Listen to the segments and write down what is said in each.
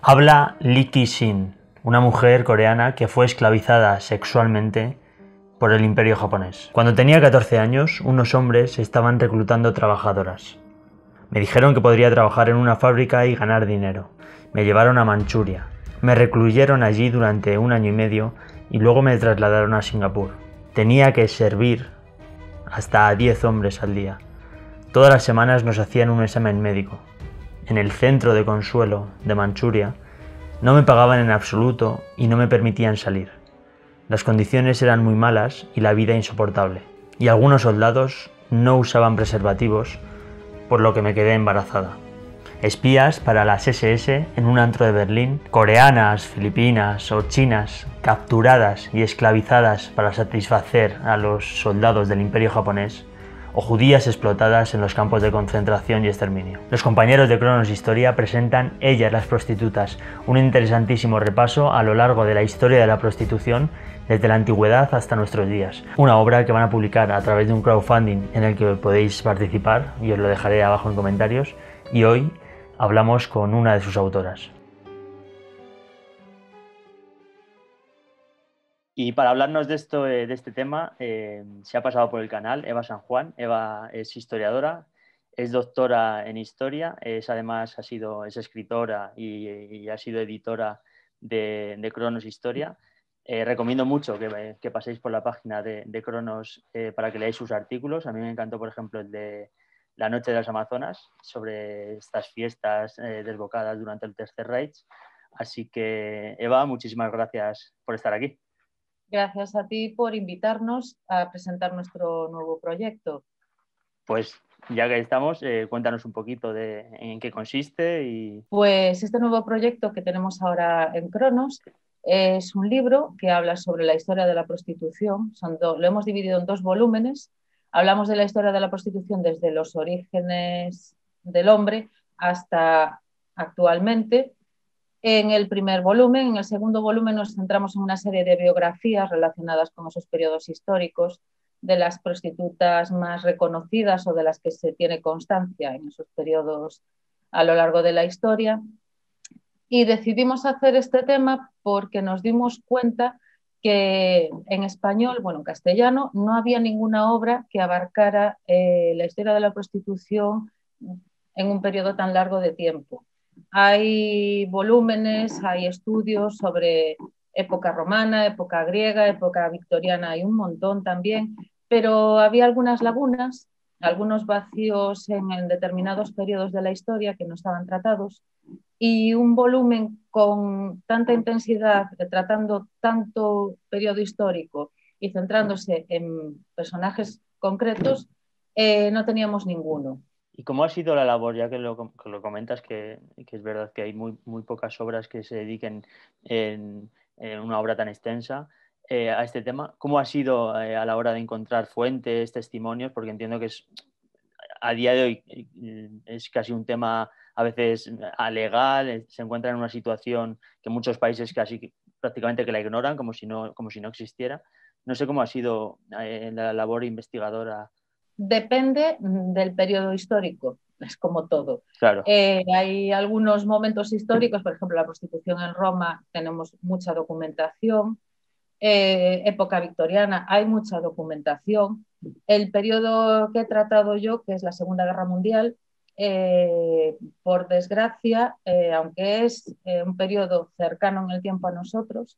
Habla Lee Ki-shin, una mujer coreana que fue esclavizada sexualmente por el Imperio japonés. Cuando tenía 14 años, unos hombres estaban reclutando trabajadoras. Me dijeron que podría trabajar en una fábrica y ganar dinero. Me llevaron a Manchuria. Me recluyeron allí durante 1 año y medio y luego me trasladaron a Singapur. Tenía que servir hasta a 10 hombres al día. Todas las semanas nos hacían un examen médico. En el centro de consuelo de Manchuria no me pagaban en absoluto y no me permitían salir. Las condiciones eran muy malas y la vida insoportable. Y algunos soldados no usaban preservativos, por lo que me quedé embarazada. Espías para las SS en un antro de Berlín, coreanas, filipinas o chinas capturadas y esclavizadas para satisfacer a los soldados del Imperio japonés, o judías explotadas en los campos de concentración y exterminio. Los compañeros de Cronos Historia presentan Ellas las prostitutas, un interesantísimo repaso a lo largo de la historia de la prostitución desde la antigüedad hasta nuestros días. Una obra que van a publicar a través de un crowdfunding en el que podéis participar y os lo dejaré abajo en comentarios, y hoy hablamos con una de sus autoras. Y para hablarnos de esto, de este tema, se ha pasado por el canal Eva San Juan. Eva es historiadora, es doctora en historia, además es escritora y ha sido editora de Cronos Historia. Recomiendo mucho que paséis por la página de Cronos para que leáis sus artículos. A mí me encantó, por ejemplo, el de La Noche de las Amazonas, sobre estas fiestas desbocadas durante el Tercer Reich. Así que, Eva, muchísimas gracias por estar aquí. Gracias a ti por invitarnos a presentar nuestro nuevo proyecto. Pues ya que estamos, cuéntanos un poquito de en qué consiste. Pues este nuevo proyecto que tenemos ahora en Cronos es un libro que habla sobre la historia de la prostitución. Lo hemos dividido en 2 volúmenes. Hablamos de la historia de la prostitución desde los orígenes del hombre hasta actualmente. En el primer volumen. En el segundo volumen nos centramos en una serie de biografías relacionadas con esos periodos históricos de las prostitutas más reconocidas o de las que se tiene constancia en esos periodos a lo largo de la historia. Y decidimos hacer este tema porque nos dimos cuenta que en español, bueno, en castellano, no había ninguna obra que abarcara la historia de la prostitución en un periodo tan largo de tiempo. Hay volúmenes, hay estudios sobre época romana, época griega, época victoriana, hay un montón también, pero había algunas lagunas, algunos vacíos en determinados periodos de la historia que no estaban tratados, y un volumen con tanta intensidad, tratando tanto periodo histórico y centrándose en personajes concretos, no teníamos ninguno. ¿Y cómo ha sido la labor, ya que lo comentas, que es verdad que hay muy pocas obras que se dediquen en una obra tan extensa a este tema? ¿Cómo ha sido a la hora de encontrar fuentes, testimonios? Porque entiendo que a día de hoy es casi un tema a veces alegal, se encuentra en una situación que muchos países casi prácticamente que la ignoran, como si no existiera. No sé cómo ha sido la labor investigadora. Depende del periodo histórico, es como todo. Claro. Hay algunos momentos históricos, por ejemplo, la prostitución en Roma, tenemos mucha documentación. Época victoriana, hay mucha documentación. El periodo que he tratado yo, que es la Segunda Guerra Mundial, por desgracia, aunque es un periodo cercano en el tiempo a nosotros,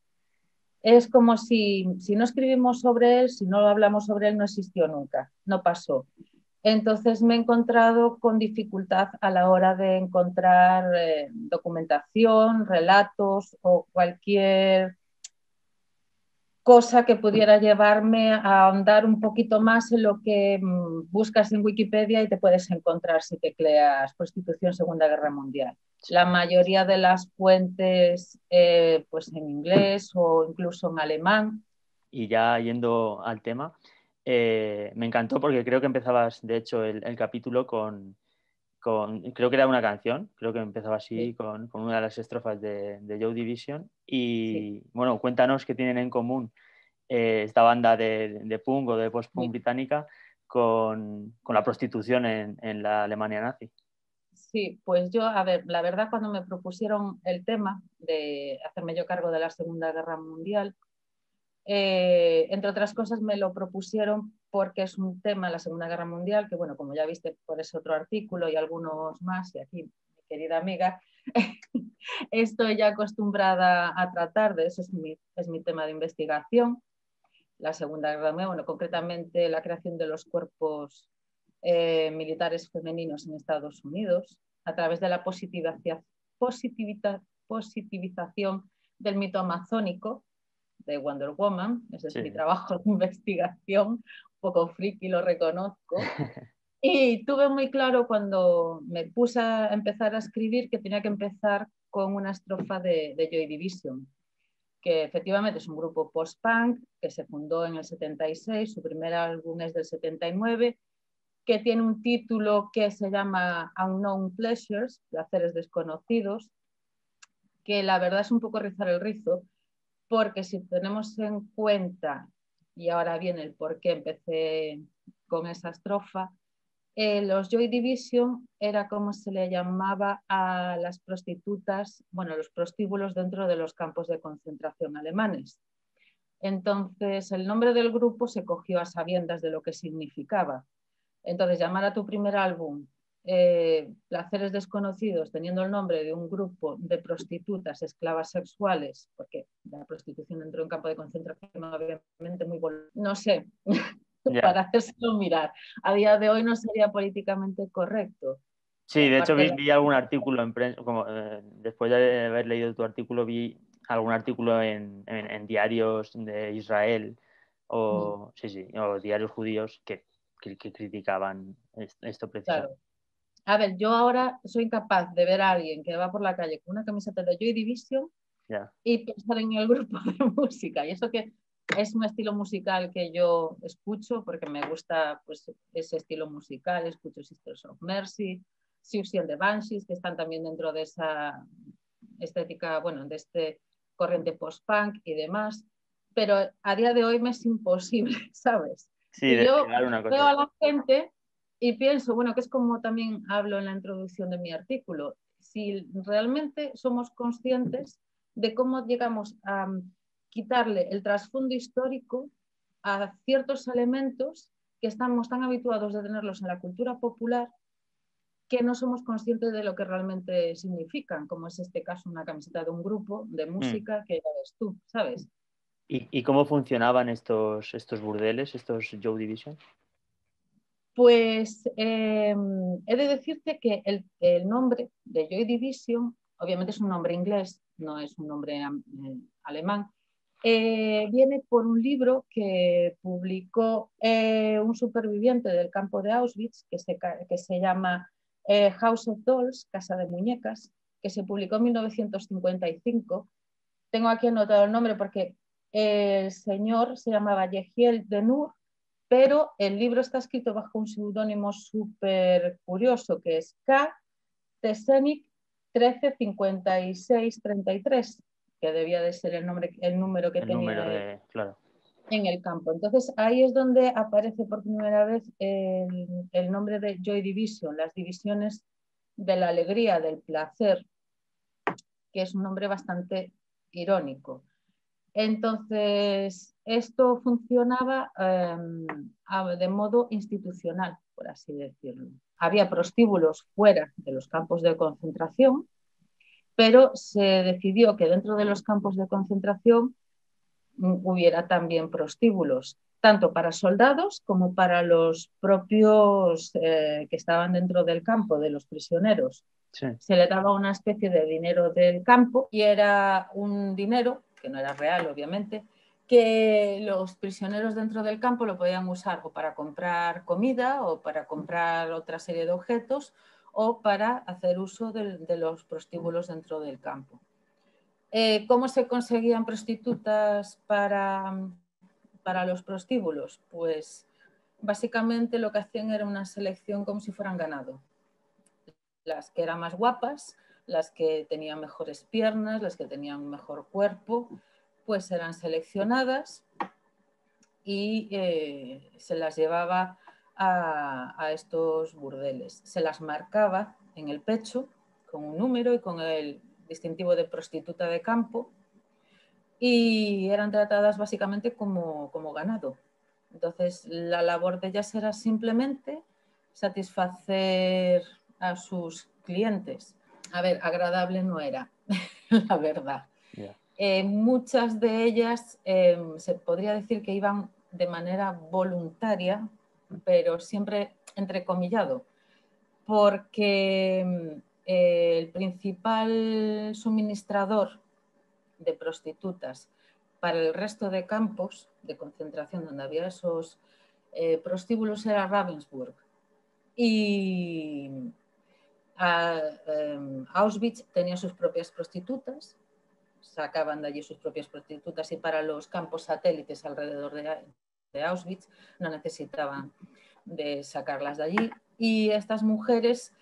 es como si no escribimos sobre él, si no hablamos sobre él, no existió nunca, no pasó. Entonces me he encontrado con dificultad a la hora de encontrar documentación, relatos o cualquier cosa que pudiera llevarme a ahondar un poquito más en lo que buscas en Wikipedia y te puedes encontrar si tecleas prostitución Segunda Guerra Mundial. La mayoría de las fuentes pues en inglés o incluso en alemán. Y ya yendo al tema, me encantó porque creo que empezabas, de hecho, el capítulo creo que era una canción, creo que empezaba así, Sí. con una de las estrofas de Joy Division. Y Sí. bueno, cuéntanos qué tienen en común esta banda de punk o de post-punk Sí. británica con la prostitución en la Alemania nazi. Sí, pues yo, a ver, la verdad cuando me propusieron el tema de hacerme yo cargo de la Segunda Guerra Mundial, entre otras cosas me lo propusieron porque es un tema, la Segunda Guerra Mundial, que bueno, como ya viste por ese otro artículo y algunos más, y aquí mi querida amiga, estoy ya acostumbrada a tratar de eso, es mi tema de investigación. La Segunda Guerra Mundial, bueno, concretamente la creación de los cuerpos militares femeninos en Estados Unidos a través de la positivización del mito amazónico de Wonder Woman. Ese es mi Sí. trabajo de investigación, un poco friki, lo reconozco. Y tuve muy claro cuando me puse a empezar a escribir que tenía que empezar con una estrofa de Joy Division, que efectivamente es un grupo post-punk que se fundó en el 76, su primer álbum es del 79, que tiene un título que se llama Unknown Pleasures, placeres desconocidos, que la verdad es un poco rizar el rizo, porque si tenemos en cuenta, y ahora viene el por qué empecé con esa estrofa, los Joy Division era como se le llamaba a las prostitutas, bueno, los prostíbulos dentro de los campos de concentración alemanes. Entonces, el nombre del grupo se cogió a sabiendas de lo que significaba. Entonces, llamar a tu primer álbum Placeres Desconocidos, teniendo el nombre de un grupo de prostitutas, esclavas sexuales, porque la prostitución entró en campo de concentración, obviamente muy no sé, Ya. para hacérselo mirar. A día de hoy no sería políticamente correcto. Y Sí, de hecho aparte vi algún artículo en prensa, como, después de haber leído tu artículo, vi algún artículo en diarios de Israel o, sí, sí, o diarios judíos que criticaban esto precisamente. claro. A ver, yo ahora soy incapaz de ver a alguien que va por la calle con una camiseta de Joy Division Ya. y pensar en el grupo de música. Y eso que es un estilo musical que yo escucho porque me gusta pues, ese estilo musical. Escucho Sisters of Mercy, Siouxsie and the Banshees, que están también dentro de esa estética, bueno, de este corriente post-punk y demás. Pero a día de hoy me es imposible, ¿sabes? Sí, Y yo despegar una cosa veo de a la gente y pienso, bueno, que es como también hablo en la introducción de mi artículo, si realmente somos conscientes de cómo llegamos a quitarle el trasfondo histórico a ciertos elementos que estamos tan habituados de tenerlos en la cultura popular que no somos conscientes de lo que realmente significan, como es este caso una camiseta de un grupo de Mm. música que ya ves tú, ¿sabes? ¿Y cómo funcionaban estos burdeles, estos Joe Division? Pues he de decirte que el nombre de Joy Division, obviamente es un nombre inglés, no es un nombre alemán, viene por un libro que publicó un superviviente del campo de Auschwitz que se llama House of Dolls, Casa de Muñecas, que se publicó en 1955. Tengo aquí anotado el nombre porque el señor se llamaba Yehiel Denur, pero el libro está escrito bajo un seudónimo súper curioso que es K. Tesenic 135633, que debía de ser el número que El número tenía de, claro. en el campo. Entonces ahí es donde aparece por primera vez el nombre de Joy Division, las divisiones de la alegría, del placer, que es un nombre bastante irónico. Entonces, esto funcionaba de modo institucional, por así decirlo. Había prostíbulos fuera de los campos de concentración, pero se decidió que dentro de los campos de concentración hubiera también prostíbulos, tanto para soldados como para los propios que estaban dentro del campo, de los prisioneros. Sí. Se le daba una especie de dinero del campo y era un dinero, que no era real obviamente, que los prisioneros dentro del campo lo podían usar o para comprar comida o para comprar otra serie de objetos o para hacer uso de los prostíbulos dentro del campo. ¿Cómo se conseguían prostitutas para los prostíbulos? Pues básicamente lo que hacían era una selección como si fueran ganado. Las que eran más guapas, las que tenían mejores piernas, las que tenían un mejor cuerpo, pues eran seleccionadas y se las llevaba a estos burdeles. Se las marcaba en el pecho, con un número y con el distintivo de prostituta de campo, y eran tratadas básicamente como ganado. Entonces, la labor de ellas era simplemente satisfacer a sus clientes. A ver, agradable no era, la verdad. Ya. Muchas de ellas se podría decir que iban de manera voluntaria, pero siempre entrecomillado, porque el principal suministrador de prostitutas para el resto de campos de concentración donde había esos prostíbulos era Ravensburg. Y Auschwitz tenía sus propias prostitutas, sacaban de allí sus propias prostitutas, y para los campos satélites alrededor de Auschwitz no necesitaban de sacarlas de allí. Y estas mujeres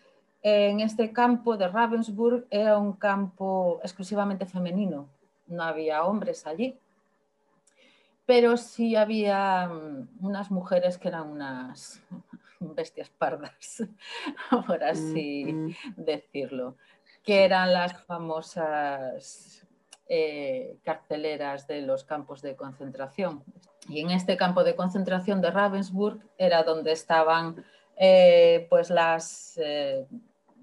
en este campo de Ravensburg era un campo exclusivamente femenino, no había hombres allí, pero sí había unas mujeres que eran unas bestias pardas, por así decirlo, que eran las famosas carceleras de los campos de concentración. Y en este campo de concentración de Ravensburg era donde estaban pues las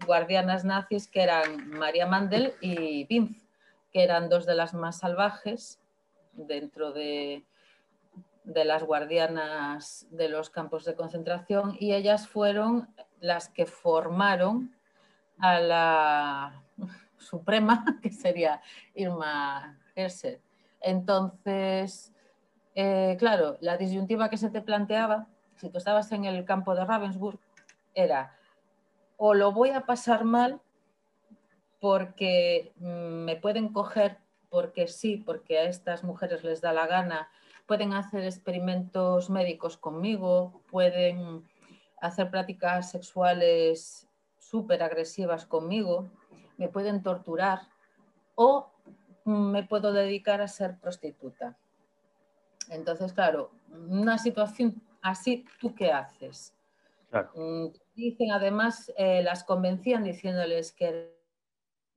guardianas nazis, que eran Maria Mandel y Binz, que eran dos de las más salvajes dentro de las guardianas de los campos de concentración, y ellas fueron las que formaron a la suprema, que sería Irma Herzog. Entonces, claro, la disyuntiva que se te planteaba, si tú estabas en el campo de Ravensburg, era o lo voy a pasar mal porque me pueden coger, porque sí, porque a estas mujeres les da la gana, pueden hacer experimentos médicos conmigo, pueden hacer prácticas sexuales súper agresivas conmigo, me pueden torturar, o me puedo dedicar a ser prostituta. Entonces, claro, una situación así, ¿tú qué haces? Claro. Dicen, además, las convencían diciéndoles que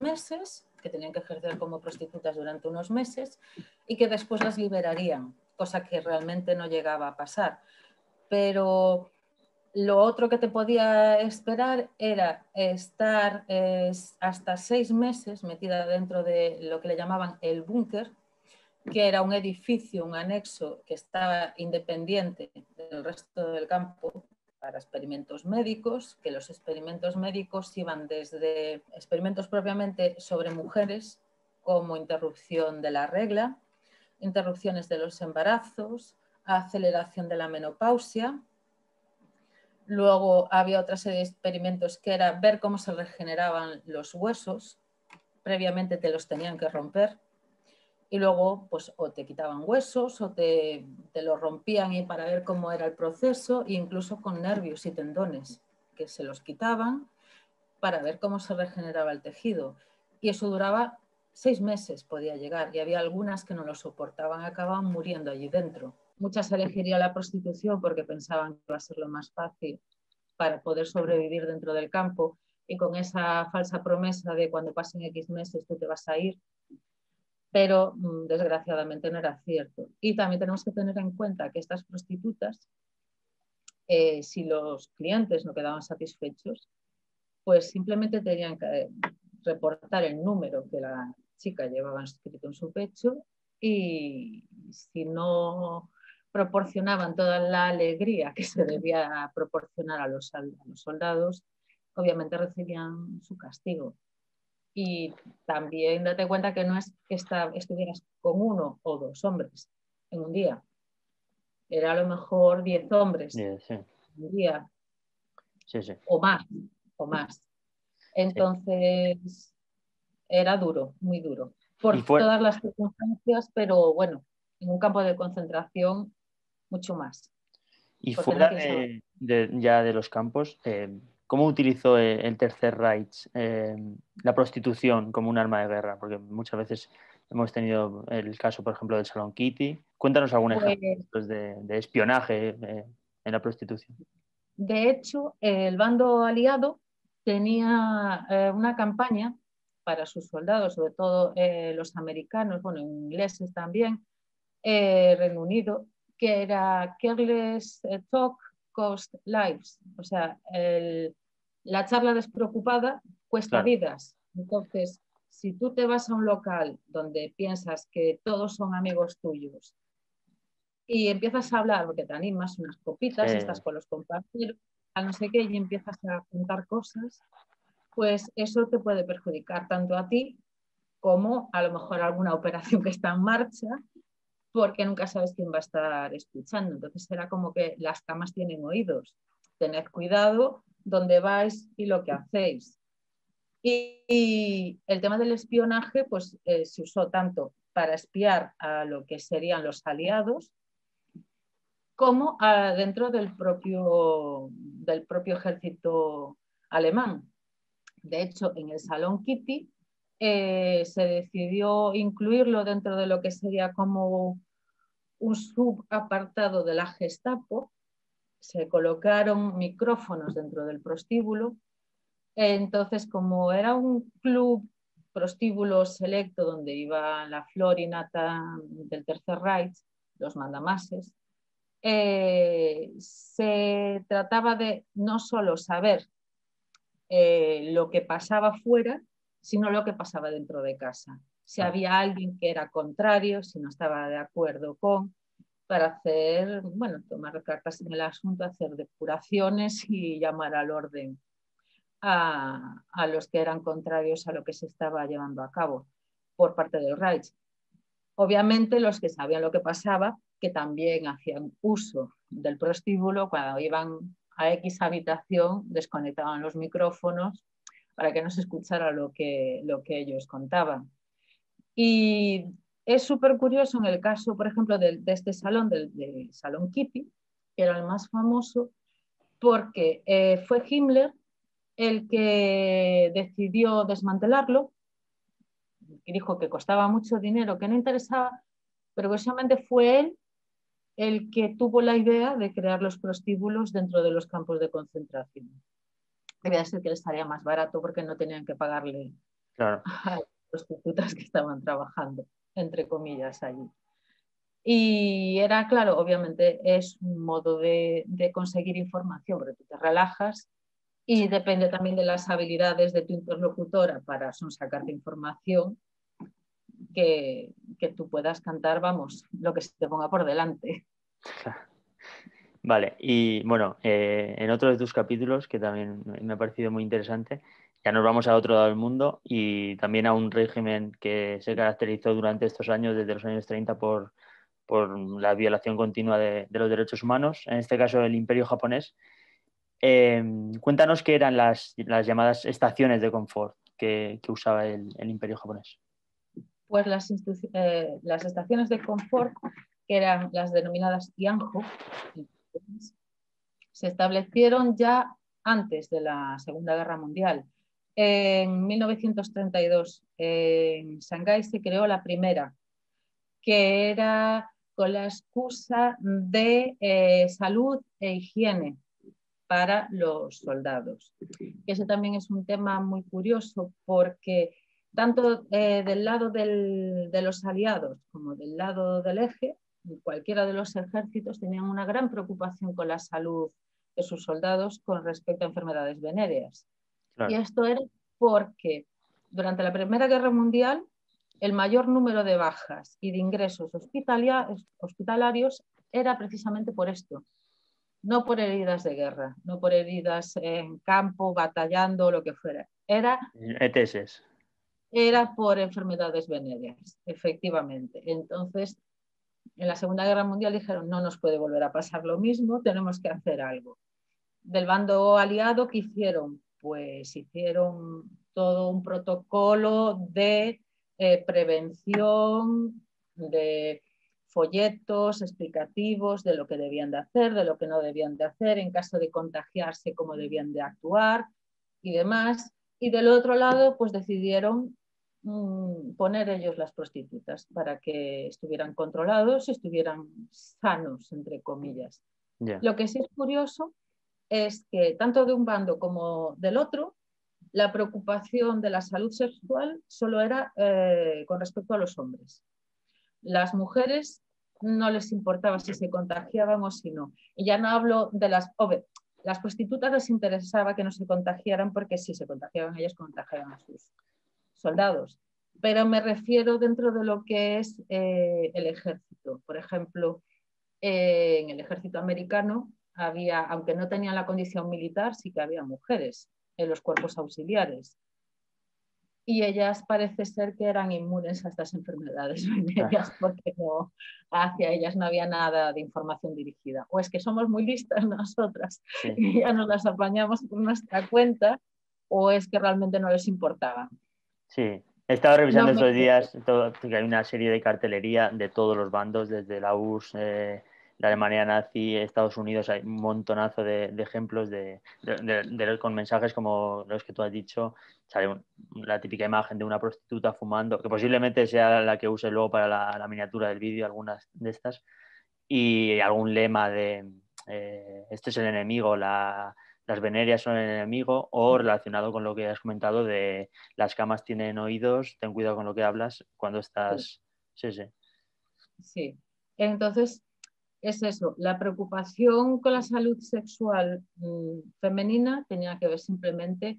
meses, que tenían que ejercer como prostitutas durante unos meses, y que después las liberarían, cosa que realmente no llegaba a pasar. Pero lo otro que te podía esperar era estar hasta 6 meses metida dentro de lo que le llamaban el búnker, que era un edificio, un anexo que estaba independiente del resto del campo para experimentos médicos, que los experimentos médicos iban desde experimentos propiamente sobre mujeres, como interrupción de la regla, interrupciones de los embarazos, aceleración de la menopausia. Luego había otra serie de experimentos que era ver cómo se regeneraban los huesos, previamente te los tenían que romper, y luego pues o te quitaban huesos o te los rompían, y para ver cómo era el proceso, incluso con nervios y tendones que se los quitaban para ver cómo se regeneraba el tejido. Y eso duraba 6 meses, podía llegar, y había algunas que no lo soportaban, acababan muriendo allí dentro. Muchas elegirían la prostitución porque pensaban que iba a ser lo más fácil para poder sobrevivir dentro del campo, y con esa falsa promesa de cuando pasen X meses tú te vas a ir, pero desgraciadamente no era cierto. Y también tenemos que tener en cuenta que estas prostitutas, si los clientes no quedaban satisfechos, pues simplemente tenían que reportar el número que la chica llevaba escrito en su pecho, y si no proporcionaban toda la alegría que se debía proporcionar a los soldados, obviamente recibían su castigo. Y también date cuenta que no es que estuvieras con 1 o 2 hombres en un día. Era a lo mejor 10 hombres Sí. en un día, Sí, sí. o más. Entonces, era duro, muy duro, Y por fuera, todas las circunstancias, pero bueno, en un campo de concentración mucho más, y porque fuera nadie sabe. ya de los campos, ¿cómo utilizó el Tercer Reich la prostitución como un arma de guerra? Porque muchas veces hemos tenido el caso, por ejemplo, del Salón Kitty. Cuéntanos algún Pues, ejemplo de espionaje en la prostitución. de hecho, el bando aliado tenía una campaña para sus soldados, sobre todo los americanos, bueno, ingleses también, Reino Unido, que era Careless Talk Cost Lives, o sea, la charla despreocupada cuesta Claro. vidas. Entonces, si tú te vas a un local donde piensas que todos son amigos tuyos y empiezas a hablar, porque te animas unas copitas, estás con los compañeros, a no sé qué, y empiezas a contar cosas, pues eso te puede perjudicar tanto a ti como a lo mejor alguna operación que está en marcha, porque nunca sabes quién va a estar escuchando. Entonces era como que las camas tienen oídos. Tened cuidado dónde vais y lo que hacéis. Y el tema del espionaje pues, se usó tanto para espiar a lo que serían los aliados como dentro del propio ejército alemán. De hecho, en el Salón Kitty se decidió incluirlo dentro de lo que sería como un subapartado de la Gestapo. Se colocaron micrófonos dentro del prostíbulo. Entonces, como era un club prostíbulo selecto donde iba la flor y nata del Tercer Reich, los mandamases, se trataba de no solo saber lo que pasaba fuera, sino lo que pasaba dentro de casa. Si había alguien que era contrario, si no estaba de acuerdo con, para hacer, bueno, tomar cartas en el asunto, hacer depuraciones y llamar al orden a los que eran contrarios a lo que se estaba llevando a cabo por parte del Reich. Obviamente los que sabían lo que pasaba, que también hacían uso del prostíbulo, cuando iban a X habitación, desconectaban los micrófonos para que no se escuchara lo que ellos contaban. Y es súper curioso en el caso, por ejemplo, de este salón, del Salón Kitty, que era el más famoso, porque fue Himmler el que decidió desmantelarlo, que dijo que costaba mucho dinero, que no interesaba, pero precisamente fue él el que tuvo la idea de crear los prostíbulos dentro de los campos de concentración. Debía ser que les estaría más barato porque no tenían que pagarle Claro. a las prostitutas que estaban trabajando, entre comillas, allí. Y era, claro, obviamente es un modo de conseguir información, porque tú te relajas y depende también de las habilidades de tu interlocutora para sacarte información que tú puedas cantar, vamos, lo que se te ponga por delante. Vale, y bueno, en otro de tus capítulos, que también me ha parecido muy interesante, ya nos vamos a otro lado del mundo y también a un régimen que se caracterizó durante estos años, desde los años 30, por la violación continua de los derechos humanos, en este caso el Imperio japonés. Cuéntanos qué eran las llamadas estaciones de confort que usaba el Imperio japonés. Pues las estaciones de confort, que eran las denominadas Yanjo, se establecieron ya antes de la Segunda Guerra Mundial. En 1932 en Shanghái se creó la primera, que era con la excusa de salud e higiene para los soldados. Ese también es un tema muy curioso porque tanto del lado de los aliados como del lado del eje, cualquiera de los ejércitos tenían una gran preocupación con la salud de sus soldados con respecto a enfermedades venéreas. Claro. Y esto era porque durante la Primera Guerra Mundial el mayor número de bajas y de ingresos hospitalarios era precisamente por esto, no por heridas de guerra, no por heridas en campo, batallando, lo que fuera. ETS. Era por enfermedades venéreas, efectivamente. Entonces, en la Segunda Guerra Mundial dijeron, no nos puede volver a pasar lo mismo, tenemos que hacer algo. Del bando aliado, ¿qué hicieron? Pues hicieron todo un protocolo de prevención, de folletos explicativos de lo que debían de hacer, de lo que no debían de hacer, en caso de contagiarse, cómo debían de actuar y demás. Y del otro lado, pues decidieron poner ellos las prostitutas para que estuvieran controlados y estuvieran sanos, entre comillas. Yeah. Lo que sí es curioso es que tanto de un bando como del otro la preocupación de la salud sexual solo era con respecto a los hombres. Las mujeres no les importaba si se contagiaban o si no. Y ya no hablo de las prostitutas les interesaba que no se contagiaran porque si se contagiaban ellas contagiaban a sus soldados. Pero me refiero dentro de lo que es el ejército. Por ejemplo, en el ejército americano había, aunque no tenían la condición militar, sí que había mujeres en los cuerpos auxiliares. Y ellas parece ser que eran inmunes a estas enfermedades venéreas porque no, hacia ellas no había nada de información dirigida. O es que somos muy listas nosotras y ya nos las apañamos por nuestra cuenta, o es que realmente no les importaba. Sí, he estado revisando estos días que hay una serie de cartelería de todos los bandos, desde la URSS, la Alemania nazi, Estados Unidos, hay un montonazo de ejemplos con mensajes como los que tú has dicho. Sale la típica imagen de una prostituta fumando, que posiblemente sea la que use luego para la miniatura del vídeo, algunas de estas, y algún lema de este es el enemigo, las venerias son el enemigo, o relacionado con lo que has comentado de las camas tienen oídos, ten cuidado con lo que hablas cuando estás... Sí, sí. Sí, entonces es eso, la preocupación con la salud sexual femenina tenía que ver simplemente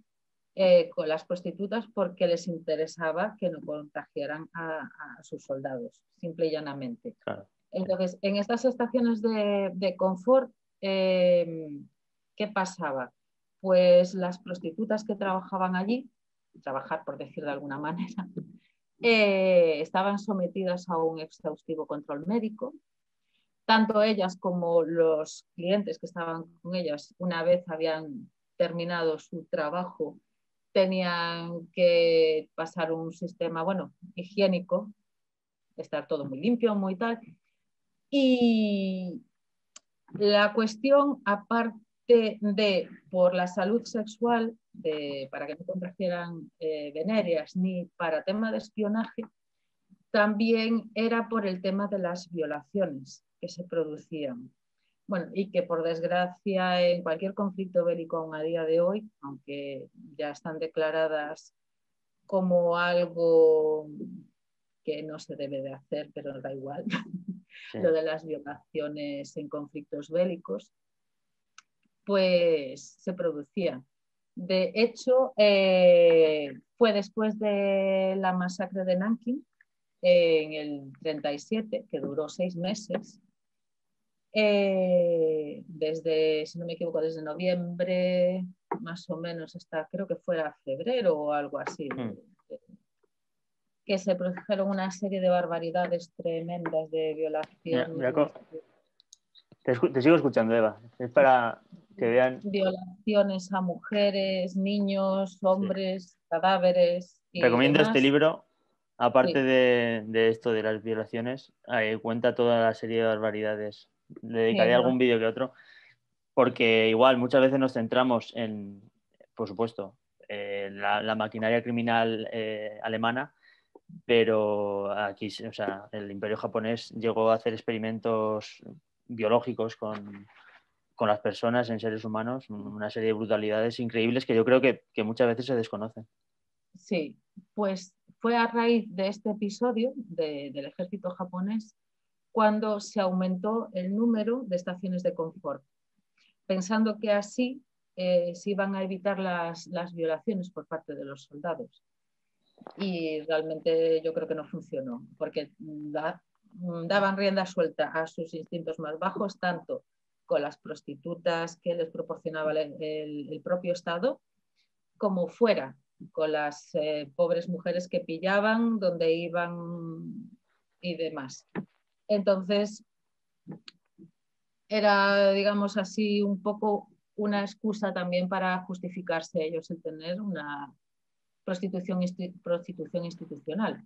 con las prostitutas porque les interesaba que no contagiaran a sus soldados, simple y llanamente. Claro. Entonces, en estas estaciones de confort, ¿qué pasaba? Pues las prostitutas que trabajaban allí, trabajar por decir de alguna manera, estaban sometidas a un exhaustivo control médico. Tanto ellas como los clientes que estaban con ellas, una vez habían terminado su trabajo, tenían que pasar un sistema, bueno, higiénico, estar todo muy limpio, muy tal. Y la cuestión, aparte de por la salud sexual, para que no contrajeran venerias, ni para tema de espionaje, también era por el tema de las violaciones que se producían. Bueno, y que por desgracia en cualquier conflicto bélico aún a día de hoy, aunque ya están declaradas como algo que no se debe de hacer, pero da igual, sí. Lo de las violaciones en conflictos bélicos, pues se producían. De hecho, fue después de la masacre de Nankín, en el 37, que duró 6 meses, desde, si no me equivoco, desde noviembre más o menos hasta creo que fuera febrero o algo así, que se produjeron una serie de barbaridades tremendas de violaciones. Te sigo escuchando, Eva. Es para que vean. Violaciones a mujeres, niños, hombres, sí. Cadáveres. Y recomiendo demás. Este libro. Aparte sí. de esto de las violaciones, cuenta toda la serie de barbaridades. Le dedicaré algún vídeo que otro, porque igual muchas veces nos centramos en, por supuesto, la maquinaria criminal alemana, pero aquí, o sea, el Imperio japonés llegó a hacer experimentos biológicos con las personas en seres humanos, una serie de brutalidades increíbles que yo creo que muchas veces se desconocen. Sí, pues fue a raíz de este episodio del ejército japonés cuando se aumentó el número de estaciones de confort, pensando que así se iban a evitar las violaciones por parte de los soldados. Y realmente yo creo que no funcionó, porque daban rienda suelta a sus instintos más bajos, tanto con las prostitutas que les proporcionaba el propio Estado, como fuera con las pobres mujeres que pillaban, donde iban y demás. Entonces, era, digamos así, un poco una excusa también para justificarse ellos el tener una prostitución institucional.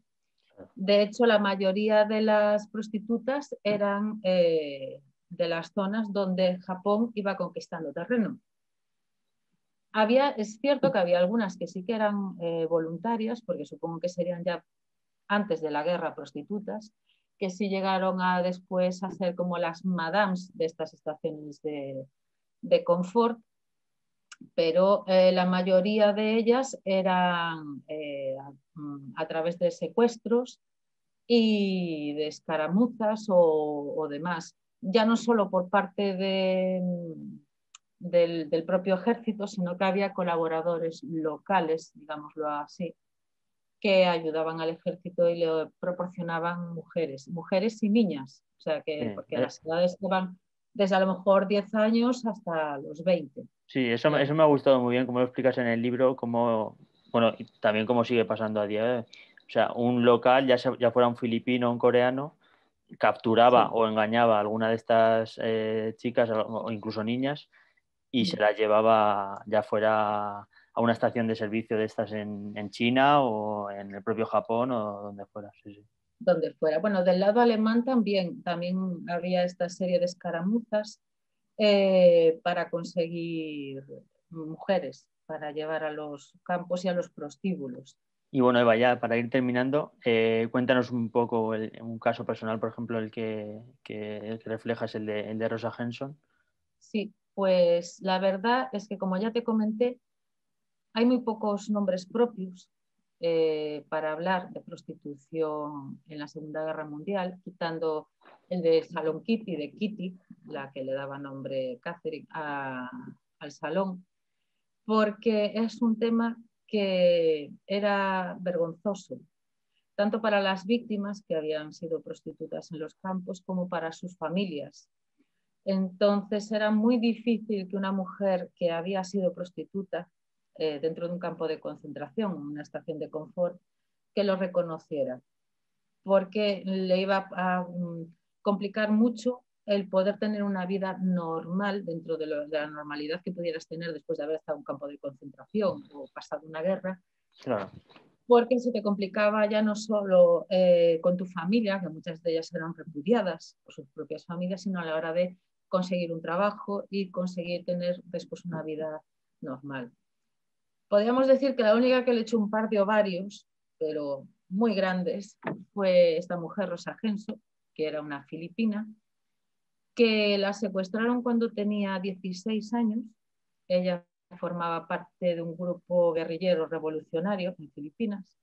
De hecho, la mayoría de las prostitutas eran de las zonas donde Japón iba conquistando terreno. Es cierto que había algunas que sí que eran voluntarias, porque supongo que serían ya antes de la guerra prostitutas, que sí llegaron a después a ser como las madams de estas estaciones de confort, pero la mayoría de ellas eran a través de secuestros y de escaramuzas o demás, ya no solo por parte del propio ejército, sino que había colaboradores locales, digámoslo así, que ayudaban al ejército y le proporcionaban mujeres y niñas, o sea que, Sí, porque las edades van desde a lo mejor 10 años hasta los 20. sí, Digamos. eso me ha gustado muy bien, como lo explicas en el libro, como, bueno, y también cómo sigue pasando a día de hoy. O sea, un local, ya fuera un filipino o un coreano, capturaba Sí. o engañaba a alguna de estas chicas o incluso niñas y se las llevaba ya fuera a una estación de servicio de estas en China o en el propio Japón o donde fuera. Sí, sí. Donde fuera. Bueno, del lado alemán también había esta serie de escaramuzas para conseguir mujeres, para llevar a los campos y a los prostíbulos. Y bueno, Eva, ya para ir terminando, cuéntanos un poco un caso personal, por ejemplo, el que reflejas, el de Rosa Henson. Sí, pues la verdad es que como ya te comenté, hay muy pocos nombres propios para hablar de prostitución en la Segunda Guerra Mundial, quitando el de Salón Kitty, de Kitty, la que le daba nombre Catherine al salón, porque es un tema que era vergonzoso, tanto para las víctimas que habían sido prostitutas en los campos como para sus familias. Entonces era muy difícil que una mujer que había sido prostituta dentro de un campo de concentración, una estación de confort, que lo reconociera, porque le iba a complicar mucho el poder tener una vida normal dentro de la normalidad que pudieras tener después de haber estado en un campo de concentración o pasado una guerra, Claro, porque se te complicaba ya no solo con tu familia, que muchas de ellas eran repudiadas por sus propias familias, sino a la hora de conseguir un trabajo y conseguir tener después una vida normal. Podríamos decir que la única que le echó un par de ovarios, pero muy grandes, fue esta mujer, Rosa Genso, que era una filipina, que la secuestraron cuando tenía 16 años. Ella formaba parte de un grupo guerrillero revolucionario en Filipinas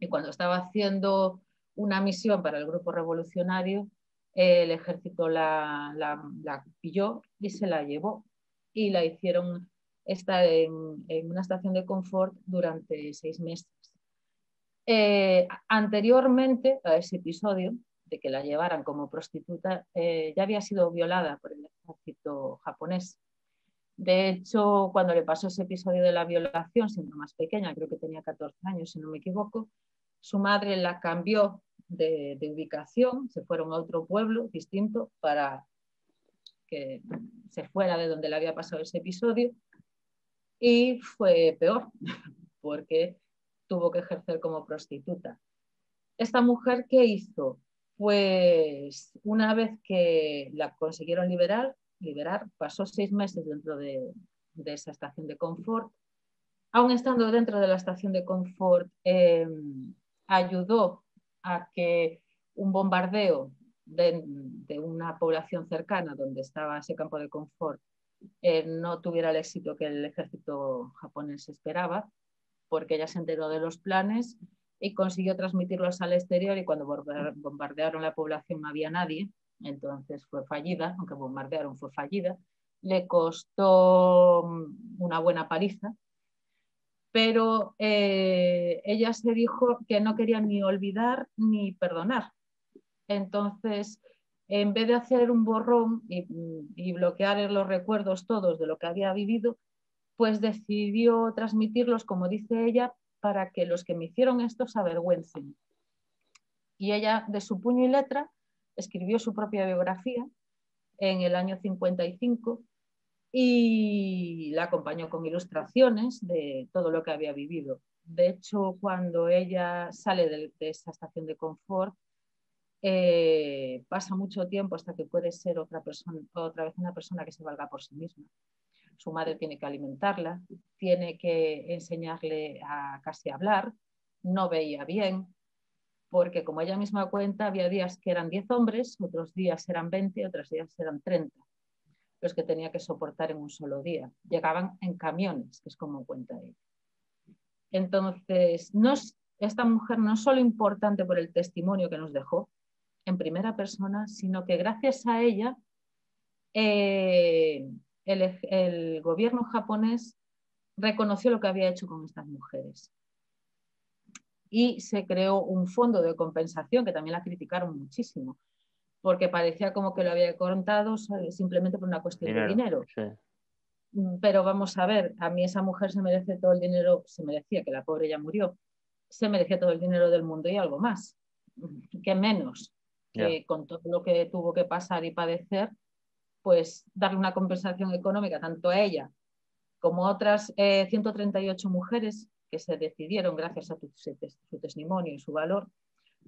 y cuando estaba haciendo una misión para el grupo revolucionario, el ejército la pilló y se la llevó y la hicieron estar en una estación de confort durante 6 meses. Anteriormente a ese episodio de que la llevaran como prostituta, ya había sido violada por el ejército japonés. De hecho, cuando le pasó ese episodio de la violación, siendo más pequeña, creo que tenía 14 años, si no me equivoco, su madre la cambió de ubicación, se fueron a otro pueblo distinto para que se fuera de donde le había pasado ese episodio y fue peor porque tuvo que ejercer como prostituta. ¿Esta mujer qué hizo? Pues una vez que la consiguieron liberar pasó 6 meses dentro de esa estación de confort. Aún estando dentro de la estación de confort, ayudó a que un bombardeo de una población cercana donde estaba ese campo de confort no tuviera el éxito que el ejército japonés esperaba, porque ella se enteró de los planes y consiguió transmitirlos al exterior y cuando bombardearon la población no había nadie, entonces fue fallida, aunque bombardearon fue fallida, le costó una buena paliza, pero ella se dijo que no quería ni olvidar ni perdonar. Entonces, en vez de hacer un borrón y bloquear los recuerdos todos de lo que había vivido, pues decidió transmitirlos, como dice ella, para que los que me hicieron esto se avergüencen. Y ella, de su puño y letra, escribió su propia biografía en el año 55 y la acompañó con ilustraciones de todo lo que había vivido. De hecho, cuando ella sale de esa estación de confort, pasa mucho tiempo hasta que puede ser otra vez una persona que se valga por sí misma. Su madre tiene que alimentarla, tiene que enseñarle a casi hablar, no veía bien, porque como ella misma cuenta, había días que eran 10 hombres, otros días eran 20, otros días eran 30. los que tenía que soportar en un solo día. Llegaban en camiones, que es como cuenta ella. Entonces, esta mujer no es solo importante por el testimonio que nos dejó en primera persona, sino que gracias a ella el gobierno japonés reconoció lo que había hecho con estas mujeres. Y se creó un fondo de compensación, que también la criticaron muchísimo, porque parecía como que lo había contado simplemente por una cuestión de dinero. Sí. Pero vamos a ver, a mí esa mujer se merece todo el dinero, se merecía, que la pobre ya murió, se merecía todo el dinero del mundo y algo más. ¿Qué menos? Que con todo lo que tuvo que pasar y padecer, pues darle una compensación económica tanto a ella como a otras 138 mujeres que se decidieron, gracias a su testimonio y su valor,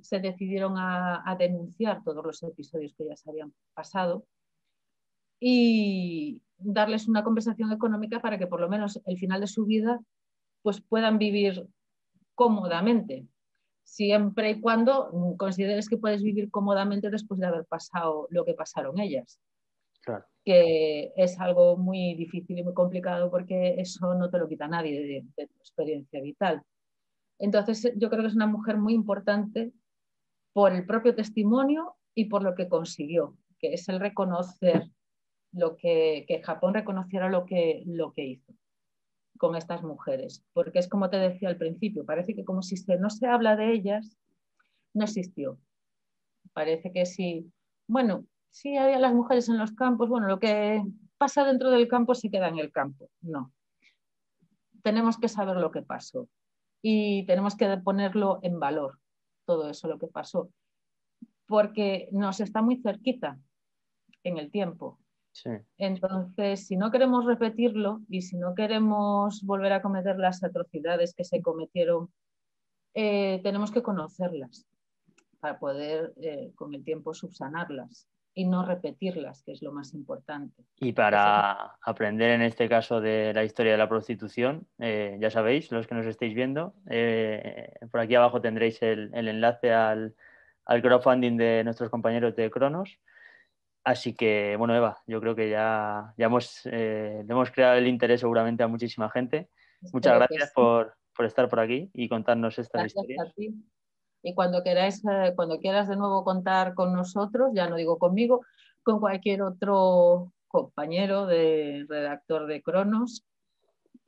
se decidieron a denunciar todos los episodios que ya se habían pasado y darles una compensación económica para que por lo menos el final de su vida pues puedan vivir cómodamente, siempre y cuando consideres que puedes vivir cómodamente después de haber pasado lo que pasaron ellas. Claro. Que es algo muy difícil y muy complicado porque eso no te lo quita nadie de tu experiencia vital. Entonces, yo creo que es una mujer muy importante por el propio testimonio y por lo que consiguió, que es el reconocer que Japón reconociera lo que hizo con estas mujeres. Porque es como te decía al principio, parece que como si no se habla de ellas, no existió. Parece que sí, bueno, sí había las mujeres en los campos, bueno, lo que pasa dentro del campo se queda en el campo. No, tenemos que saber lo que pasó y tenemos que ponerlo en valor, todo eso, lo que pasó, porque nos está muy cerquita en el tiempo. Sí. Entonces, si no queremos repetirlo y si no queremos volver a cometer las atrocidades que se cometieron, tenemos que conocerlas para poder con el tiempo subsanarlas y no repetirlas, que es lo más importante. Y para aprender en este caso de la historia de la prostitución, ya sabéis, los que nos estéis viendo, por aquí abajo tendréis el enlace al crowdfunding de nuestros compañeros de Cronos. Así que, bueno, Eva, yo creo que ya le hemos creado el interés seguramente a muchísima gente. Muchas Espero que gracias sí. por estar por aquí y contarnos estas Gracias historias. a ti. Y cuando quieras de nuevo contar con nosotros, ya no digo conmigo, con cualquier otro compañero de redactor de Cronos,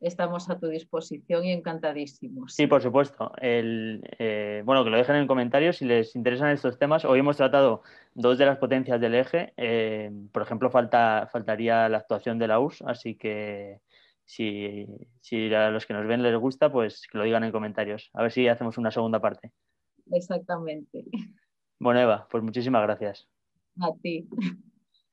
estamos a tu disposición y encantadísimos. Sí, por supuesto. Bueno, que lo dejen en comentarios si les interesan estos temas. Hoy hemos tratado dos de las potencias del eje. Por ejemplo, faltaría la actuación de la URSS, así que si a los que nos ven les gusta, pues que lo digan en comentarios. A ver si hacemos una segunda parte. Exactamente. Bueno, Eva, pues muchísimas gracias. A ti.